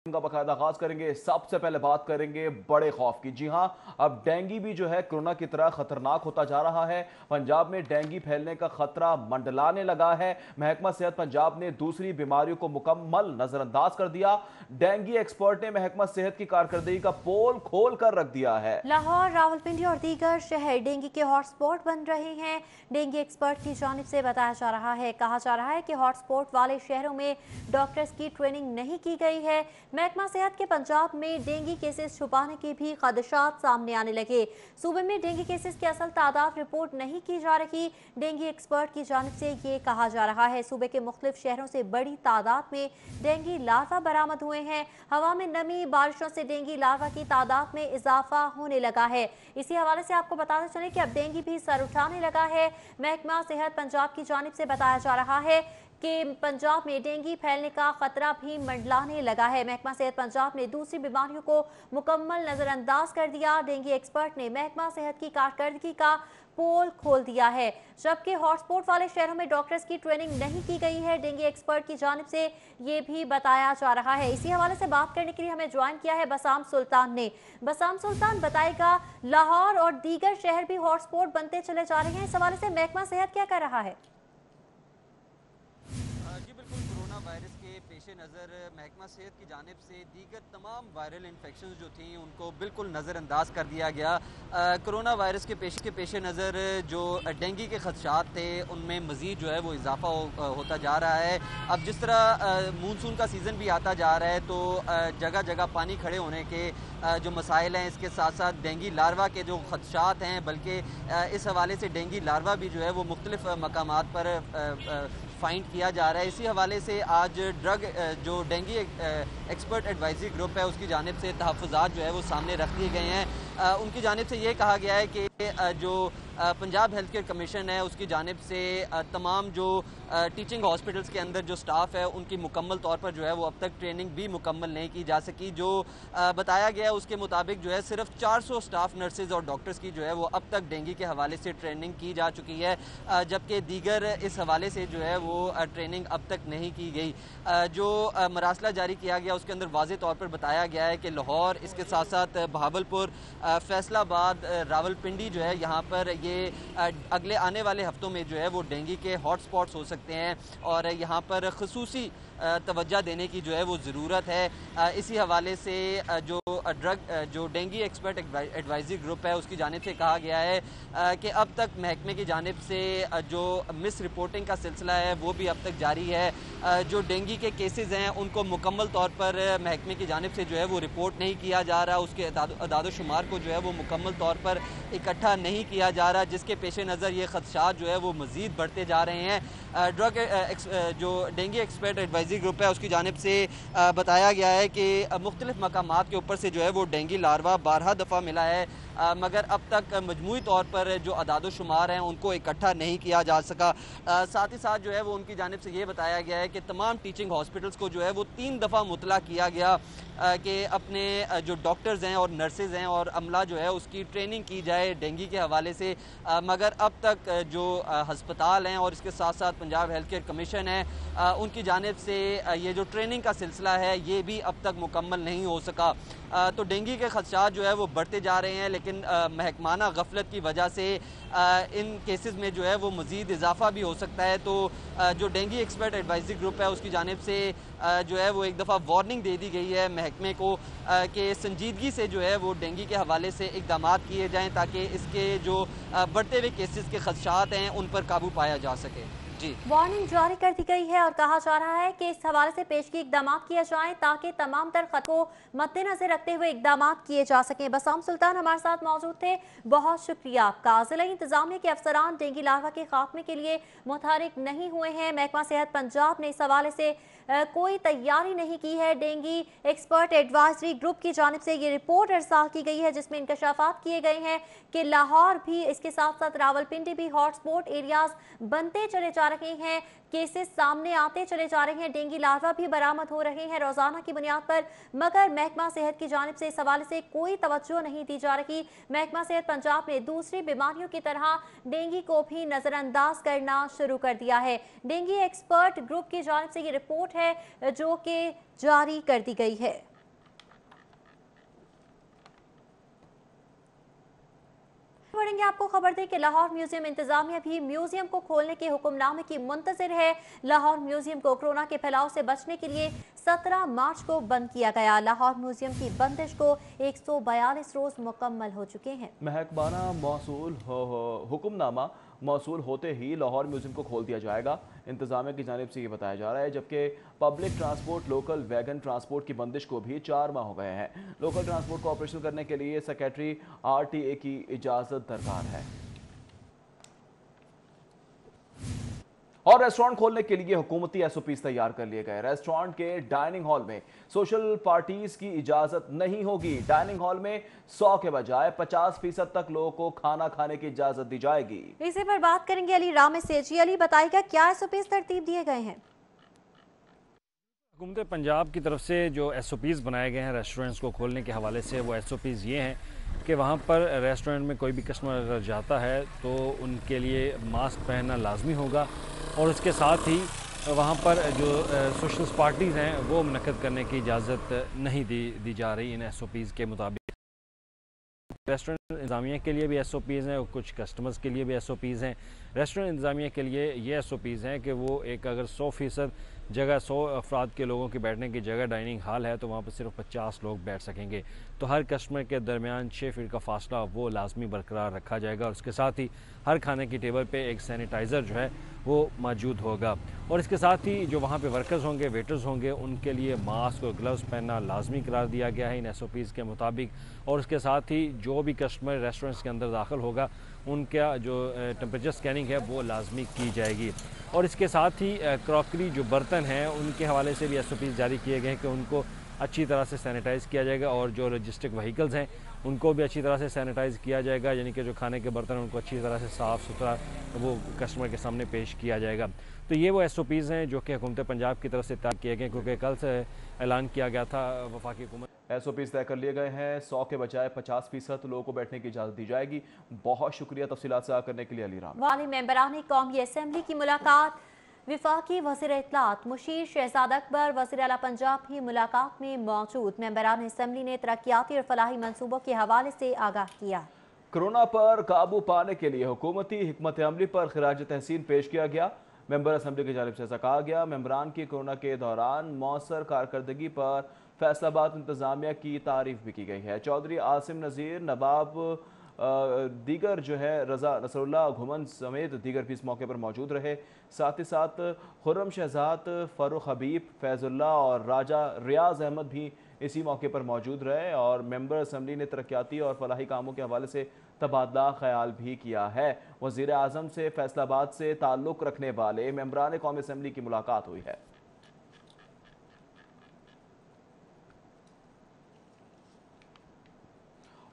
का बकायदा आगाज करेंगे। सबसे पहले बात करेंगे बड़े खौफ की। जी हां, अब डेंगू भी जो है कोरोना की तरह खतरनाक होता जा रहा है। पंजाब में डेंगू फैलने का खतरा मंडलाने लगा है। महकमा सेहत पंजाब ने दूसरी बीमारियों को मुकम्मल नजरअंदाज कर दिया। डेंगू एक्सपर्ट ने महकमा सेहत की कारकर्दगी का पोल खोल कर रख दिया है। लाहौर, रावलपिंडी और दीगर शहर डेंगू के हॉटस्पॉट बन रहे हैं। डेंगू एक्सपर्ट की जानिब से बताया जा रहा है, कहा जा रहा है कि हॉटस्पॉट वाले शहरों में डॉक्टर्स की ट्रेनिंग नहीं की गई है। महकमा सेहत के पंजाब में डेंगू केसेस छुपाने के भी खदशात सामने आने लगे। सूबे में डेंगू केसेस की असल तादाद रिपोर्ट नहीं की जा रही। डेंगू एक्सपर्ट की जानिब से ये कहा जा रहा है, सूबे के मुख्तलिफ शहरों से बड़ी तादाद में डेंगू लार्वा बरामद हुए हैं। हवा में नमी, बारिशों से डेंगू लार्वा की तादाद में इजाफा होने लगा है। इसी हवाले से आपको बताते चलें कि अब डेंगू भी सर उठाने लगा है। महकमा सेहत पंजाब की जानिब से बताया जा रहा है कि पंजाब में डेंगू फैलने का खतरा भी मंडलाने लगा है। महकमा सेहत पंजाब ने दूसरी बीमारियों को मुकम्मल नजरअंदाज कर दिया। डेंगू एक्सपर्ट ने महकमा सेहत की कारकर्दगी का पोल खोल दिया है, जबकि हॉटस्पॉट वाले शहरों में डॉक्टर्स की ट्रेनिंग नहीं की गई है। डेंगू एक्सपर्ट की जानिब से ये भी बताया जा रहा है। इसी हवाले से बात करने के लिए हमें ज्वाइन किया है बसाम सुल्तान ने। बसाम सुल्तान, बताएगा लाहौर और दीगर शहर भी हॉटस्पॉट बनते चले जा रहे हैं, इस हवाले से महकमा सेहत क्या कर रहा है? जी बिल्कुल, कोरोना वायरस के पेश नज़र महकमा सेहत की जानिब से दीगर तमाम वायरल इन्फेक्शन जो थी उनको बिल्कुल नज़रअंदाज कर दिया गया। कोरोना वायरस के पेश नज़र जो डेंगू के खदशात थे उनमें मज़ीद जो है वो इजाफा होता जा रहा है। अब जिस तरह मानसून का सीज़न भी आता जा रहा है तो जगह जगह पानी खड़े होने के जो मसाइल हैं, इसके साथ साथ डेंगू लार्वा के जो खदशात हैं, बल्कि इस हवाले से डेंगू लार्वा भी जो है वो मुख्तलिफ मकामात पर फाइंड किया जा रहा है। इसी हवाले से आज ड्रग जो डेंगू एक्सपर्ट एडवाइजरी ग्रुप है उसकी जानिब से तहफ़्फ़ुज़ात जो है वो सामने रख दिए गए हैं। उनकी जानिब से ये कहा गया है कि जो पंजाब हेल्थ केयर कमीशन है उसकी जानिब से तमाम जो टीचिंग हॉस्पिटल्स के अंदर जो स्टाफ है उनकी मुकम्मल तौर पर जो है वो अब तक ट्रेनिंग भी मुकम्मल नहीं की जा सकी। जो बताया गया है उसके मुताबिक जो है सिर्फ 400 स्टाफ, नर्सेज और डॉक्टर्स की जो है वो अब तक डेंगू के हवाले से ट्रेनिंग की जा चुकी है, जबकि दीगर इस हवाले से जो है वो ट्रेनिंग अब तक नहीं की गई। जो मरासला जारी किया गया उसके अंदर वाज़ेह तौर पर बताया गया है कि लाहौर, इसके साथ साथ बहावलपुर, फैसलाबाद, रावलपिंडी जो है यहाँ पर ये अगले आने वाले हफ्तों में जो है वो डेंगू के हॉट स्पॉट्स हो सकते हैं और यहाँ पर खसूसी तवज्जो देने की जो है वो ज़रूरत है। इसी हवाले से जो डेंगू एक्सपर्ट एडवाइजरी ग्रुप है उसकी जानिब से कहा गया है कि अब तक महकमे की जानिब से जो मिस रिपोर्टिंग का सिलसिला है वो भी अब तक जारी है। जो डेंगू के केसेस हैं उनको मुकम्मल तौर पर महकमे की जानिब से जो है वो रिपोर्ट नहीं किया जा रहा, उसके अदाद शुमार को जो है वो मुकम्मल तौर पर इकट्ठा नहीं किया जा रहा, जिसके पेश नज़र ये खदशात जो है वो मज़ीद बढ़ते जा रहे हैं। जो डेंगू एक्सपर्ट एडवाइजरी ग्रुप है उसकी जानिब से बताया गया है कि मुख्तलिफ मकामात के ऊपर से जो है वो डेंगू लार्वा 12 दफ़ा मिला है, मगर अब तक मजमूई तौर पर जो अदाद शुमार हैं उनको इकट्ठा नहीं किया जा सका। साथ ही साथ जो है वो उनकी जानिब से ये बताया गया है कि तमाम टीचिंग हॉस्पिटल्स को जो है वो 3 दफ़ा मुतला किया गया कि अपने जो डॉक्टर्स हैं और नर्सेज हैं और अमला जो है उसकी ट्रेनिंग की जाए डेंगू के हवाले से, मगर अब तक जो हस्पताल हैं और इसके साथ साथ पंजाब हेल्थ केयर कमीशन है उनकी जानिब से ये जो ट्रेनिंग का सिलसिला है ये भी अब तक मुकम्मल नहीं हो सका। तो डेंगू के खदशात जो है वो बढ़ते जा रहे हैं, लेकिन महकमाना गफलत की वजह से इन केसेस में जो है वो मज़ीद इजाफा भी हो सकता है। तो जो डेंगू एक्सपर्ट एडवाइजरी ग्रुप है उसकी जानिब से जो है वो एक दफ़ा वार्निंग दे दी गई है महकमे को कि संजीदगी से जो है वो डेंगू के हवाले से इकदाम किए जाएँ ताकि इसके जो बढ़ते हुए केसेस के खदशात हैं उन पर काबू पाया जा सके। जी, वार्निंग जारी कर दी गई है और कहा जा रहा है कि इस हवाले से पेशगी इकदाम किए जाएं ताकि तमाम तर खतरों को मद्देनजर रखते हुए इकदाम किए जा सकें। बसाम सुल्तान हमारे साथ मौजूद थे, बहुत शुक्रिया आपका। जिला इंतजामिया के अफसरान डेंगू लार्वा के खात्मे के लिए मुतहरिक नहीं हुए हैं। महकमा सेहत पंजाब ने इस हवाले से कोई तैयारी नहीं की है। डेंगू एक्सपर्ट एडवाइजरी ग्रुप की जानिब से ये रिपोर्ट अर्साल की गई है जिसमें इंकशाफात किए गए हैं कि लाहौर भी, इसके साथ साथ रावलपिंडी भी हॉटस्पॉट एरियाज बनते चले जा रहे हैं, केसेस सामने आते चले जा रहे हैं, डेंगू लार्वा भी बरामद हो रहे हैं रोजाना की बुनियाद पर, मगर महकमा सेहत की जानिब से इस हवाले से कोई तवज्जो नहीं दी जा रही। महकमा सेहत पंजाब ने दूसरी बीमारियों की तरह डेंगू को भी नजरअंदाज करना शुरू कर दिया है। डेंगू एक्सपर्ट ग्रुप की जानिब से ये रिपोर्ट है जो कि जारी कर दी गई है। करेंगे आपको खबर दें कि लाहौर म्यूजियम इंतजामिया भी म्यूजियम को खोलने के हुक्मनामे की मुंतजिर है। लाहौर म्यूजियम को कोरोना के फैलाव से बचने के लिए 17 मार्च को बंद किया गया। लाहौर म्यूजियम की बंदिश को 142 रोज मुकम्मल हो चुके हैं। महकमाना मौसूल हुक्मनामा मौसूल होते ही लाहौर म्यूजियम को खोल दिया जाएगा, इंतजामिया की जानिब से ये बताया जा रहा है। जबकि public transport, local wagon transport की बंदिश को भी 4 माह हो गए हैं। लोकल ट्रांसपोर्ट को ऑपरेशनल करने के लिए सेक्रेटरी RTA की इजाज़त दरकार है। और रेस्टोरेंट खोलने के लिए हुकूमती SOPs तैयार कर लिए गए। रेस्टोरेंट के डाइनिंग हॉल में सोशल पार्टीज की इजाजत नहीं होगी। डाइनिंग हॉल में 100 के बजाय 50% तक लोगों को खाना खाने की इजाजत दी जाएगी। इसी पर बात करेंगे अली राम से। जी अली, बताइएगा क्या SOPs तरतीब दिए गए हैं? हुकूमत पंजाब की तरफ से जो SOPs बनाए गए हैं रेस्टोरेंट्स को खोलने के हवाले से, वो SOPs ये हैं कि वहाँ पर रेस्टोरेंट में कोई भी कस्टमर अगर जाता है तो उनके लिए मास्क पहनना लाजमी होगा, और उसके साथ ही वहाँ पर जो सोशल पार्टीज़ हैं वो मुनक्कद करने की इजाज़त नहीं दी जा रही इन SOPs के मुताबिक। रेस्टोरेंट इंतज़ामिया के लिए भी SOPs हैं और कुछ कस्टमर्स के लिए भी SOPs हैं। रेस्टोरेंट इंतज़ामिया के लिए ये SOPs हैं कि वो एक अगर 100% जगह 100 अफराद के लोगों के बैठने की जगह डाइनिंग हॉल है तो वहाँ पर सिर्फ 50 लोग बैठ सकेंगे। तो हर कस्टमर के दरमियान 6 फीट का फासला वो लाजमी बरकरार रखा जाएगा, और उसके साथ ही हर खाने की टेबल पे एक सैनिटाइज़र जो है वो मौजूद होगा। और इसके साथ ही जो वहाँ पे वर्कर्स होंगे, वेटर्स होंगे, उनके लिए मास्क और ग्लव्स पहनना लाजमी करार दिया गया है इन SOPs के मुताबिक। और इसके साथ ही जो भी कस्टमर रेस्टोरेंट्स के अंदर दाखिल होगा उनका जो टेम्परेचर स्कैनिंग है वो लाजमी की जाएगी। और इसके साथ ही क्रॉकरी जो बर्तन हैं उनके हवाले से भी SOPs जारी किए गए हैं कि उनको अच्छी तरह से सैनिटाइज़ किया जाएगा, और जो लॉजिस्टिक व्हीकल्स हैं उनको भी अच्छी तरह से सैनिटाइज़ किया जाएगा, यानी कि जो खाने के बर्तन हैं उनको अच्छी तरह से साफ़ सुथरा वो कस्टमर के सामने पेश किया जाएगा। तो ये वो SOPs हैं जो कि हुकूमत पंजाब की तरफ से तय किए गए, क्योंकि कल से ऐलान किया गया था वफाकी हुकूमत। SOPs तय कर लिए गए हैं। 100 के बजाय 50% लोगों को बैठने की इजाज़त दी जाएगी। बहुत शुक्रिया तफसीलात से करने के लिए अली राम। वाली मेंबरान कौमी असम्बली की मुलाकात। विफाकी वज़ीर इत्तलात मुशीर शहजाद अकबर वज़ीर आला पंजाब भी मुलाकात में मौजूद। मेंबरान असम्बली ने तरक्याती और फलाही मनसूबों के हवाले से आगाह किया। कोरोना पर काबू पाने के लिए हुकूमती हिकमत अमली पर खिराज तहसीन पेश किया गया। मेंबर असम्बली की जानिब से ऐसा कहा गया। मेंबरान की कोरोना के दौरान मौसर कारकर्दगी पर फैसलाबाद इंतजामिया की तारीफ भी की गई है। चौधरी आसिम नज़ीर, नवाब दीगर जो है रजा नसरुल्लाह घुमन समेत दीगर भी इस मौके पर मौजूद रहे। साथ ही साथ खुर्रम शहजाद, फ़ारूक हबीब, फैज़ुल्लाह और राजा रियाज अहमद भी इसी मौके पर मौजूद रहे। और मेंबर असम्बली ने तरक्याती और फलाही कामों के हवाले से तबादला ख्याल भी किया है। वज़ीर आज़म से फैसलाबाद से ताल्लुक़ रखने वाले मेंबरान कौमी असम्बली की मुलाकात हुई है।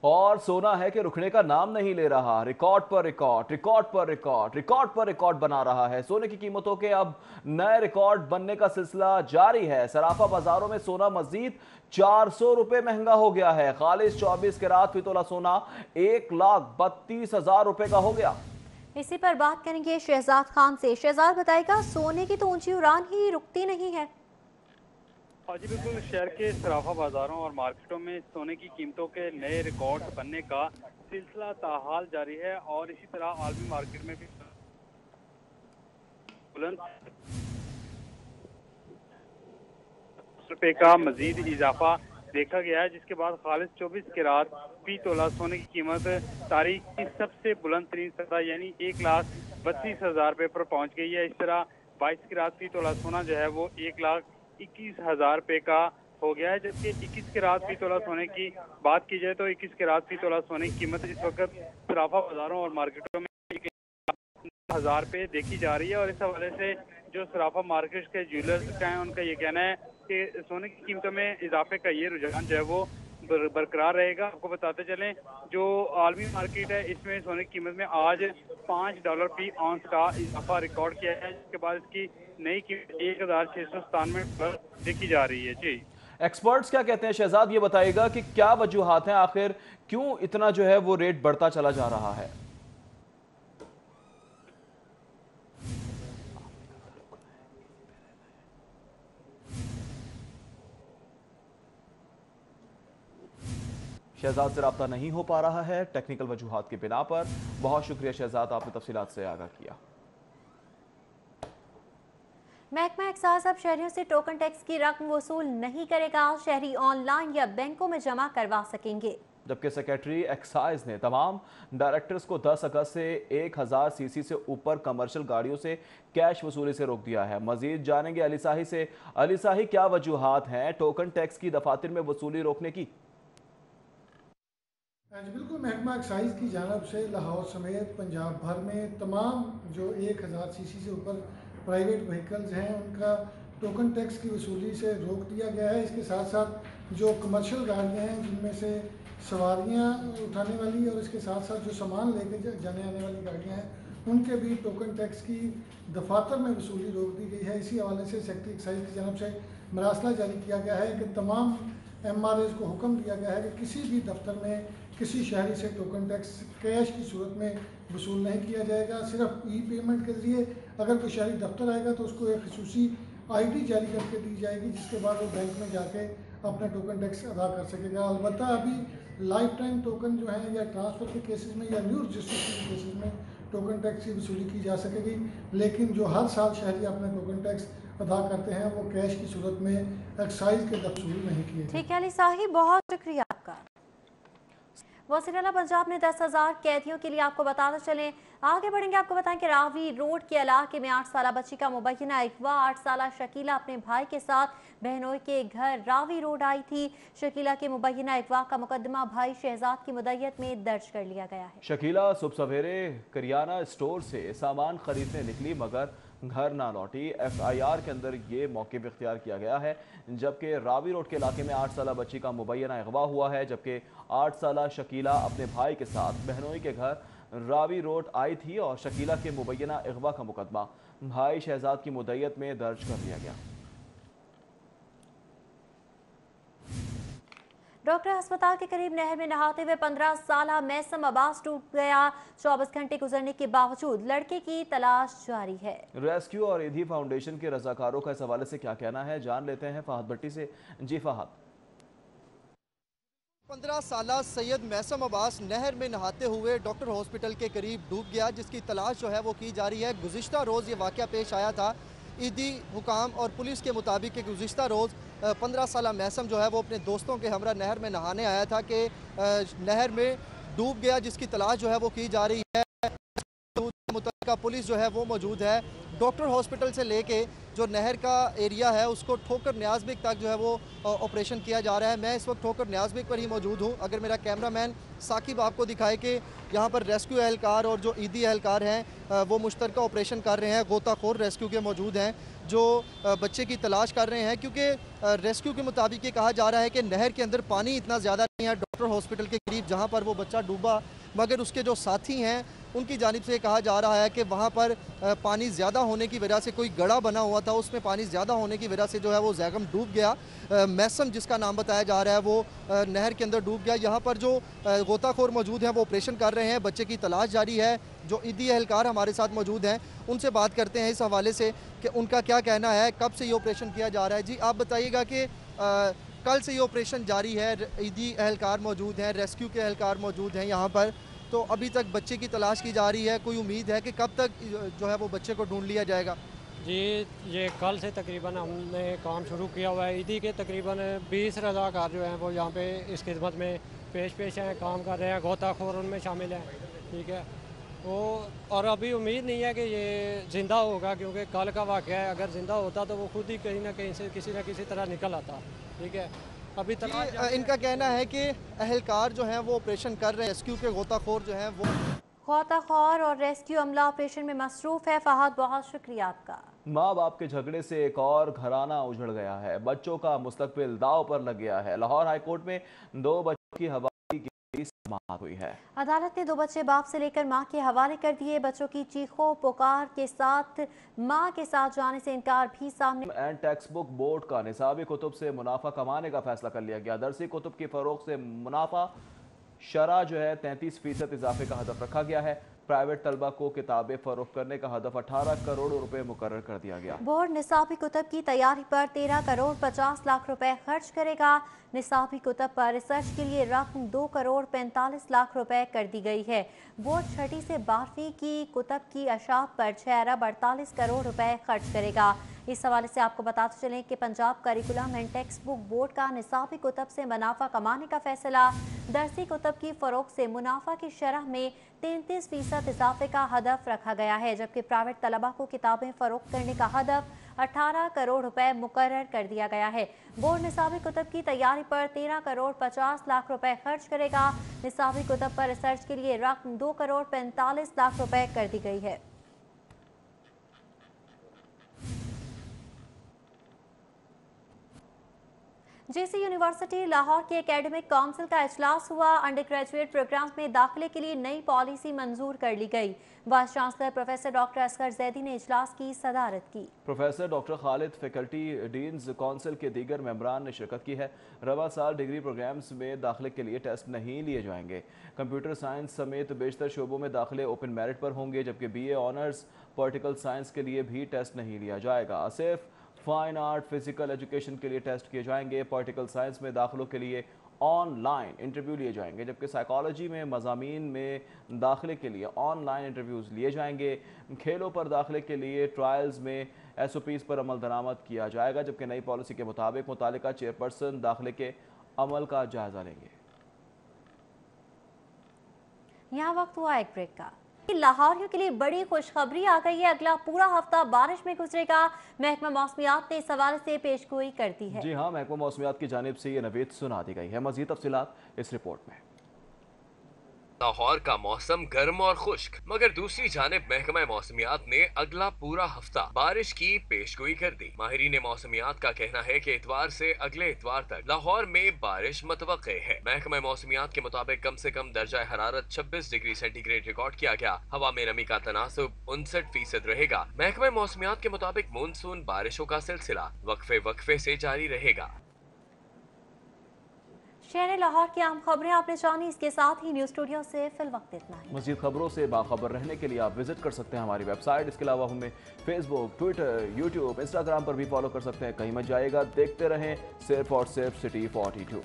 और सोना है कि रुकने का नाम नहीं ले रहा। रिकॉर्ड पर रिकॉर्ड, रिकॉर्ड पर रिकॉर्ड, रिकॉर्ड पर रिकॉर्ड बना रहा है। सोने की कीमतों के अब नए रिकॉर्ड बनने का सिलसिला जारी है। सराफा बाजारों में सोना मजीद 400 रुपए महंगा हो गया है। खालिस 24 कैरात फी तोला सोना 1,32,000 रुपए का हो गया। इसी पर बात करेंगे शहजाद खान से। शहजाद, बताएगा सोने की तो ऊंची उड़ान ही रुकती नहीं है। जी बिल्कुल, शहर के सराफा बाजारों और मार्केटों में सोने की कीमतों के नए रिकॉर्ड बनने का सिलसिला ताहाल जारी है, और इसी तरह आलमी मार्केट में भी रुपए का मजीद इजाफा देखा गया है, जिसके बाद खालिस 24 कैरात फी तोला सोने की कीमत तारीख की सबसे बुलंद तरीन सतह यानी 1,32,000 रुपये पर पहुंच गई है। इस तरह 22 कैरात फी तोला सोना जो है वो 1,21,000 रुपये का हो गया है, जबकि 21 कैरात फी तोला सोने की बात की जाए तो 21 कैरात फी तोला सोने की कीमत इस वक्त सराफा बाजारों और मार्केटों में 1,000 रुपये देखी जा रही है। और इस हवाले से जो सराफा मार्केट के ज्वेलर्स का है उनका ये कहना है कि सोने की कीमतों में इजाफे का ये रुझान जो है वो बरकरार रहेगा। आपको बताते चलें, जो आलमी मार्केट है इसमें सोने की कीमत में आज $5 फी औंस का इजाफा रिकॉर्ड किया है, जिसके बाद इसकी नई कीमत $1,697 देखी जा रही है। जी, एक्सपर्ट्स क्या कहते हैं शहजाद, ये बताइएगा कि क्या वजूहात हैं, आखिर क्यों इतना जो है वो रेट बढ़ता चला जा रहा है? शहजाद से रब्ता नहीं हो पा रहा है टेक्निकल वजूहात की बिना पर। बहुत शुक्रिया शहजाद, आपने तफसीलात से आगाह किया। महकमा एक्साइज अब शहरियों से टोकन टैक्स की रकम वसूल नहीं करेगा। शहरी ऑनलाइन या बैंकों में जमा करवा सकेंगे। जबकि सेक्रेटरी एक्साइज ने तमाम डायरेक्टर्स को 10 अगस्त से 1000 सीसी से ऊपर कमर्शियल गाड़ियों से कैश वसूली से रोक दिया है। मजीद जानेंगे अली साही से। अली साही, क्या वजूहात हैं टोकन टैक्स की दफातर में वसूली रोकने की? बिल्कुल, महकमा एक्साइज की जानब से लाहौर समेत पंजाब भर में तमाम जो 1000 सीसी से ऊपर प्राइवेट व्हीकल्स हैं उनका टोकन टैक्स की वसूली से रोक दिया गया है। इसके साथ साथ जो कमर्शियल गाड़ियां हैं जिनमें से सवारियां उठाने वाली और इसके साथ साथ जो सामान लेके जाने आने वाली गाड़ियां हैं उनके भी टोकन टैक्स की दफातर में वसूली रोक दी गई है। इसी हवाले से सेक्रेटरी एक्साइज की जानब से मरासला जारी किया गया है कि तमाम MRAs को हुक्म दिया गया है कि किसी भी दफ्तर में किसी शहरी से टोकन टैक्स कैश की सूरत में वसूल नहीं किया जाएगा। सिर्फ पेमेंट के ज़रिए अगर कोई शहरी दफ्तर आएगा तो उसको एक खसूसी ID जारी करके दी जाएगी, जिसके बाद वो बैंक में जाके अपना टोकन टैक्स अदा कर सकेगा। अलबत्ता अभी लाइफ टाइम टोकन जो है या ट्रांसफ़र के केसेस में या न्यू रजिस्ट्रेशन के केसेस में टोकन टैक्स की वसूली की जा सकेगी, लेकिन जो हर साल शहरी अपना टोकन टैक्स अदा करते हैं वो कैश की सूरत में एक्साइज के वसूल नहीं किए। ठीक है अली साहिब, बहुत शुक्रिया आपका। वज़ीर-ए-आला पंजाब ने 10,000 कैदियों के लिए आपको बताते चलें। आगे बढ़ेंगे, आपको बताएं कि रावी रोड के इलाके में 8 साला बच्ची का मुबैना अगवा। 8 साला शकीला अपने भाई के साथ बहनोई के घर रावी रोड आई थी। शकीला के मुबैना अगवा का मुकदमा भाई शहजाद की मुद्दत में दर्ज कर लिया गया है। शकीला सुबह सवेरे करियाना स्टोर से सामान खरीदने निकली मगर घर ना लौटी। FIR के अंदर ये मौके पर इख्तियार किया गया है। जबकि रावी रोड के इलाके में 8 साला बच्ची का मुबैना अगवा हुआ है। जबकि 8 साला शकीला अपने भाई के साथ बहनोई के घर रावी रोड आई थी और शकीला के मुबैना अगवा का मुकदमा भाई शहजाद की मुद्दत में दर्ज कर लिया गया। डॉक्टर अस्पताल के करीब नहर में नहाते हुए 15 साला मैसम अब्बास डूब गया। 24 घंटे गुजरने के बावजूद लड़के की तलाश जारी है। रेस्क्यू और ईदी फाउंडेशन के रजाकारों का इस हवाले से क्या कहना है, जान लेते हैं फहद भट्टी से। जी फहद। 15 साला सैयद मैसम अब्बास नहर में नहाते हुए डॉक्टर हॉस्पिटल के करीब डूब गया, जिसकी तलाश जो है वो की जा रही है। गुज़िश्ता रोज़ ये वाक़या पेश आया था। ईदी हुकाम और पुलिस के मुताबिक कि गुज़िश्ता रोज़ 15 साला मैसम जो है वो अपने दोस्तों के हमरा नहर में नहाने आया था कि नहर में डूब गया, जिसकी तलाश जो है वो की जा रही है। मुतल्लिका पुलिस जो है वो मौजूद है। डॉक्टर हॉस्पिटल से लेके जो नहर का एरिया है उसको ठोकर न्याज़बिग तक जो है वो ऑपरेशन किया जा रहा है। मैं इस वक्त ठोकर न्याज़बिग पर ही मौजूद हूँ। अगर मेरा कैमरामैन साकिब आपको दिखाए कि यहाँ पर रेस्क्यू एहलकार और जो ईदी एहलकार हैं वो मुश्तरका ऑपरेशन कर रहे हैं। गोताखोर रेस्क्यू के मौजूद हैं जो बच्चे की तलाश कर रहे हैं, क्योंकि रेस्क्यू के मुताबिक ये कहा जा रहा है कि नहर के अंदर पानी इतना ज़्यादा नहीं है डॉक्टर हॉस्पिटल के करीब जहाँ पर वो बच्चा डूबा, मगर उसके जो साथी हैं उनकी जानिब से कहा जा रहा है कि वहाँ पर पानी ज़्यादा होने की वजह से कोई गड़ा बना हुआ था, उसमें पानी ज़्यादा होने की वजह से जो है वो जैगम डूब गया। मैसम जिसका नाम बताया जा रहा है वो नहर के अंदर डूब गया। यहाँ पर जो गोताखोर मौजूद हैं वो ऑपरेशन कर रहे हैं, बच्चे की तलाश जारी है। जो ईदी एहलकार हमारे साथ मौजूद हैं उनसे बात करते हैं इस हवाले से कि उनका क्या कहना है, कब से ये ऑपरेशन किया जा रहा है। जी आप बताइएगा कि कल से ये ऑपरेशन जारी है, ईदी एहलकार मौजूद हैं, रेस्क्यू के एहलकार मौजूद हैं यहाँ पर, तो अभी तक बच्चे की तलाश की जा रही है। कोई उम्मीद है कि कब तक जो है वो बच्चे को ढूंढ लिया जाएगा? जी ये कल से तकरीबन हमने काम शुरू किया हुआ है। ईदी के तकरीबन 20 रज़ाकार जो हैं वो यहाँ पे इस खिदमत में पेश हैं, काम कर रहे हैं। गोताखोर उनमें शामिल हैं, ठीक है। वो और अभी उम्मीद नहीं है कि ये ज़िंदा होगा, क्योंकि कल का वाक़या है। अगर ज़िंदा होता तो वो खुद ही कहीं ना कहीं से किसी न किसी तरह निकल आता, ठीक है। अभी तक इनका कहना है कि एहलकार जो हैं वो ऑपरेशन कर रहे हैं, रेस्क्यू के गोताखोर जो हैं वो गोताखोर और रेस्क्यू अमला ऑपरेशन में मसरूफ है। फहद, बहुत शुक्रिया आपका। माँ बाप के झगड़े से एक और घराना उजड़ गया है, बच्चों का मुस्तकबिल दाव पर लग गया है। लाहौर हाईकोर्ट में 2 बच्चों की हवाले की समाअत हुई है। अदालत ने 2 बच्चे बाप से लेकर मां के हवाले कर दिए। बच्चों की चीखों पुकार के साथ मां के साथ जाने से इनकार भी सामने। एंड टेक्स्ट बुक बोर्ड का निसाबी कुतुब से मुनाफा कमाने का फैसला कर लिया गया। दरसी कुतुब की फरोख से मुनाफा शरा जो है 33% इजाफे का हदफ रखा गया है। प्राइवेट तलबा को किताबें फरोख्त करने का हदफ 18 करोड़ रुपए मुकर्रर कर दिया गया। बोर्ड निसाबी कुतब की तैयारी पर 13 करोड़ 50 लाख रुपए खर्च करेगा। निसाबी कुतब पर रिसर्च के लिए रकम 2 करोड़ 45 लाख रुपए कर दी गई है। बोर्ड 6ठी से 12वीं की कुतब की अशात पर 6 अरब 48 करोड़ रुपए खर्च करेगा। इस हवाले से आपको बताते चलें कि Punjab curriculum and text book board का निसाबी कुतब से मुनाफा कमाने का फैसला। दरसी कुतब की फरोख्त से मुनाफा की शरह में 33% इजाफे का हदफ रखा गया है, जबकि प्राइवेट तलबा को किताबें फरोख्त करने का हदफ 18 करोड़ रुपए मुकर्रर कर दिया गया है। बोर्ड निसाबी कुतब की तैयारी पर 13 करोड़ 50 लाख रुपए खर्च करेगा। निसाबी कुतब पर रिसर्च के लिए रकम 2 करोड़ 45 लाख रुपए कर दी गई है। जेसी यूनिवर्सिटी लाहौर के एकेडमिक काउंसिल का इजलास हुआ। अंडर ग्रेजुएट प्रोग्राम्स में दाखिले के लिए नई पॉलिसी मंजूर कर ली गई। Vice chancellor professor doctor Asgar Zaidi ने इजलास की सदारत की। Professor doctor Khalid, faculty deans, council के दीगर मेंबरान ने शिरकत की है। रवा साल डिग्री प्रोग्राम्स में दाखिले के लिए टेस्ट नहीं लिए जाएंगे। कंप्यूटर साइंस समेत बेशतर शोबों में दाखिले ओपन मेरिट पर होंगे, जबकि BA ऑनर्स पॉलिटिकल साइंस के लिए भी टेस्ट नहीं लिया जाएगा। सिर्फ फाइन आर्ट, फिजिकल एजुकेशन के लिए टेस्ट किए जाएंगे। पॉलिटिकल साइंस में दाखिलों के लिए ऑनलाइन इंटरव्यू लिए जाएंगे, जबकि साइकोलॉजी में मज़ामीन में दाखिले के लिए ऑनलाइन इंटरव्यूज़ लिए जाएंगे। खेलों पर दाखिले के लिए ट्रायल्स में SOPs पर अमल दरामद किया जाएगा, जबकि नई पॉलिसी के मुताबिक मुतालिका चेयरपर्सन दाखिले के अमल का जायजा लेंगे। यहाँ वक्त हुआ एक ब्रेक का। लाहौरियों के लिए बड़ी खुशखबरी आ गई है। अगला पूरा हफ्ता बारिश में गुजरेगा। महकमा मौसमियात ने इस हवाले से पेशगोई कर दी है। जी हाँ, महकमा मौसमियात की जानिब से ये नवीद सुना दी गई है। मज़ीद तफसीलात इस रिपोर्ट में। लाहौर का मौसम गर्म और खुश्क, मगर दूसरी जानिब महकमा मौसमियात ने अगला पूरा हफ्ता बारिश की पेशगोई कर दी। माहिरीन मौसमियात का कहना है कि इतवार से अगले इतवार तक लाहौर में बारिश मुतवक्के है। महकमा मौसमियात के मुताबिक कम से कम दर्जा हरारत 26 डिग्री सेंटीग्रेड रिकॉर्ड किया गया। हवा में नमी का तनासुब 59% रहेगा। महकमा मौसमियात के मुताबिक मानसून बारिशों का सिलसिला वक्फे वक्फे से जारी रहेगा। शहर लाहौर की आम खबरें आपने जानी। इसके साथ ही न्यूज़ स्टूडियो से फिल वक्त इतना ही। मज़ीद खबरों से बाखबर रहने के लिए आप विजिट कर सकते हैं हमारी वेबसाइट। इसके अलावा हमें फेसबुक, ट्विटर, यूट्यूब, इंस्टाग्राम पर भी फॉलो कर सकते हैं। कहीं मत जाइएगा, देखते रहें सिर्फ और सिर्फ सिटी 42।